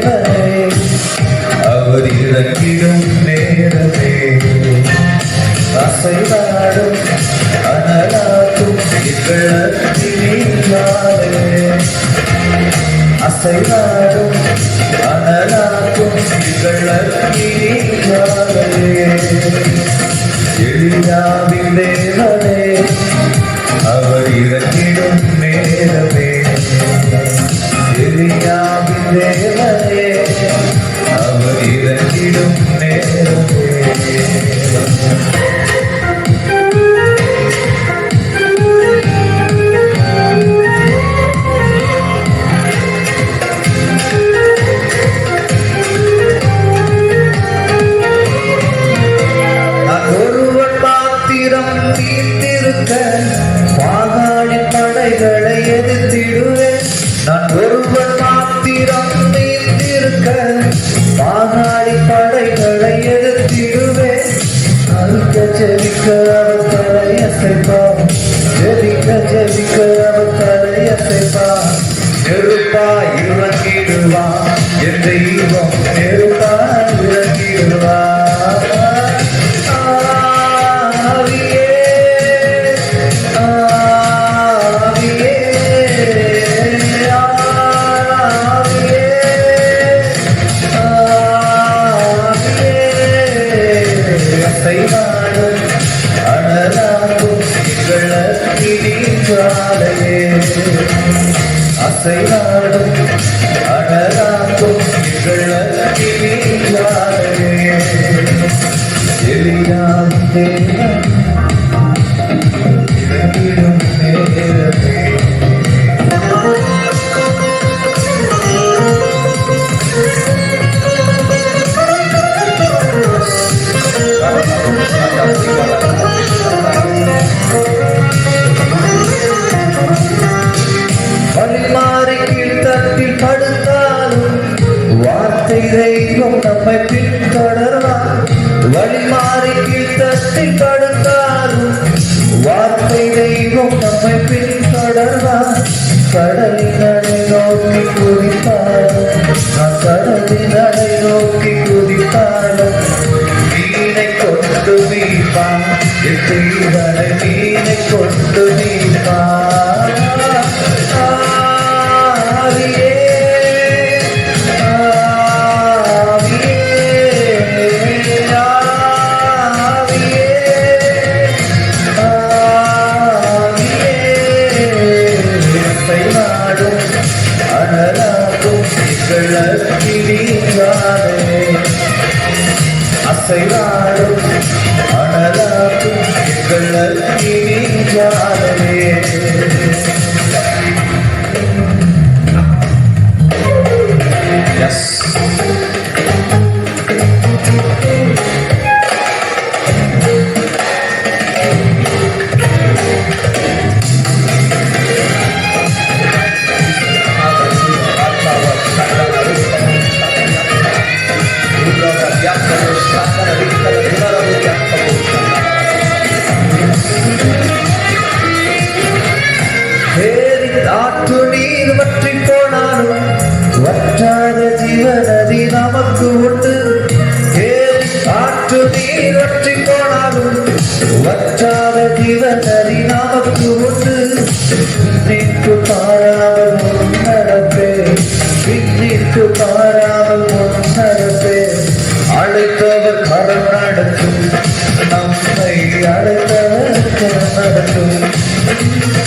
தேவனே அவர் இறங்கிடும் நேரமே அசைவாடும் அனலாக்கும் இகழத்தினாலே அசைவாடும் அனலாக்கும் இகழத்தினாலே எளியாவின் தேவனே அவர் இறங்கிடும் நேரமே எளியாவின் தேவனே அவர் இறங்கிடும் நேரமே பாகாடி படைகளை எதிர்த்திடுவேன் நான் ஒருவன் மாத்திரம் நீந்திருக்க பாகாடி படைகளை எதிர்த்திடுவேன் அழிக்க ஜெபிக்க அவர் தலையசைப்பா ஜெபிக்க ஜெபிக்க அவர் தலையசைப்பா நெருப்பா இறங்கிடுவா என் தெய்வம் நெருப்பா இறங்கிடுவா அசைவாடும் அனலாக்கும் இகழத்தினாலே எளியாவின் தேவன் இறங்கிடும் நேரமே வழிமாறி கீழ்த்தட்டில் படுத்தாலும் வார்த்தை தெய்வம் நம்மை பின்தொடர்வார் வழிமாறி கீழ்த்தட்டில் படுத்தாலும் வார்த்தை தெய்வம் நம்மை பின்தொடர்வார் கடலின் அடை நோக்கி குதித்தாலும் கடலின் அடை நோக்கி குதித்தாலும் மீனை கொண்டு மீட்பான் எத்தனை மீனை கொண்டு மீட்பான் அசைவாடும் அனலாக்கும் இகழத்தினாலே எஸ் ஆற்று நீர் வற்றி போனாலும் வற்றாத ஜீவநதி நமக்கு உண்டு ஆற்று நீர் வற்றி போனாலும் வற்றாத ஜீவநதி நமக்கு உண்டு பின்னிற்கு பாராமல் முன்னடப்பே பின்னிற்கு பாராமல் முன்னடப்பே அழைத்தவர் கரம் நடக்கும் நம்மை அழைத்தவர் கரம் நடக்கும்